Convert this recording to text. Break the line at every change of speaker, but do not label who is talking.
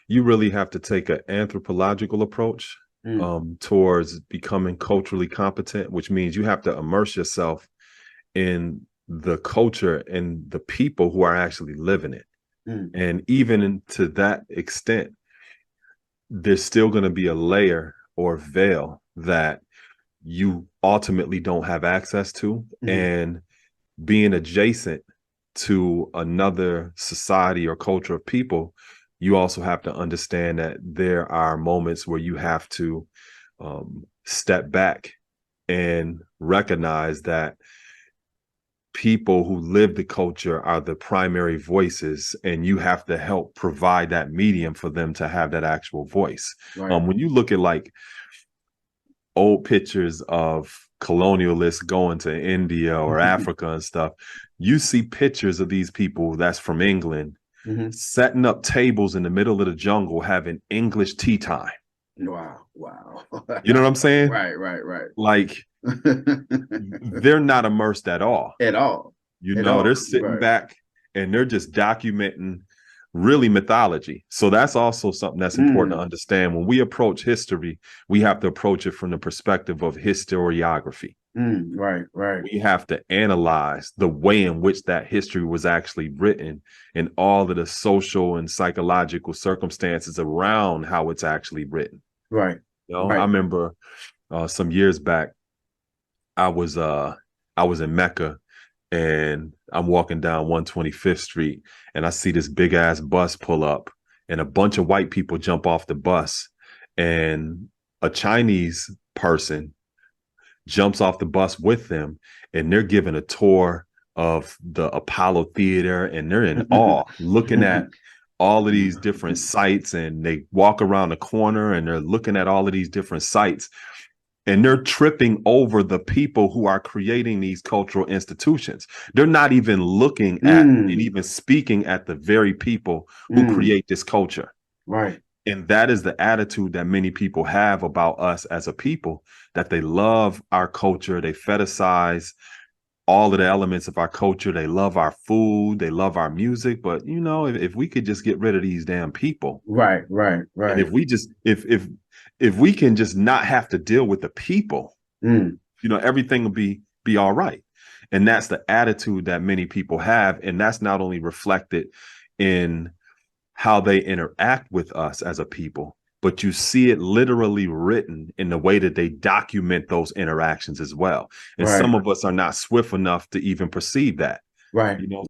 you really have to take an anthropological approach towards becoming culturally competent, which means you have to immerse yourself in the culture and the people who are actually living it. And even to that extent, there's still going to be a layer or veil that you ultimately don't have access to. And being adjacent to another society or culture of people, you also have to understand that there are moments where you have to step back and recognize that people who live the culture are the primary voices, and you have to help provide that medium for them to have that actual voice. When you look at like old pictures of colonialists going to India or Africa and stuff, you see pictures of these people that's from England setting up tables in the middle of the jungle having English tea time.
Wow.
You know what I'm saying?
Right.
Like they're not immersed at all. They're sitting back and they're just documenting really mythology. So that's also something that's important to understand. When we approach history, we have to approach it from the perspective of historiography.
Right.
We have to analyze the way in which that history was actually written and all of the social and psychological circumstances around how it's actually written.
Right.
I remember some years back, I was in Mecca, and I'm walking down 125th Street, and I see this big ass bus pull up, and a bunch of white people jump off the bus, and a Chinese person jumps off the bus with them, and they're giving a tour of the Apollo Theater, and they're in awe looking at all of these different sites, and they walk around the corner and they're looking at all of these different sites. And they're tripping over the people who are creating these cultural institutions. They're not even looking at and even speaking at the very people who create this culture.
Right.
And that is the attitude that many people have about us as a people, that they love our culture. They fetishize all of the elements of our culture. They love our food. They love our music. But, if we could just get rid of these damn people.
Right.
And if we just, if we can just not have to deal with the people, everything will be all right. And that's the attitude that many people have. And that's not only reflected in how they interact with us as a people, but you see it literally written in the way that they document those interactions as well. And some of us are not swift enough to even perceive that.
Right.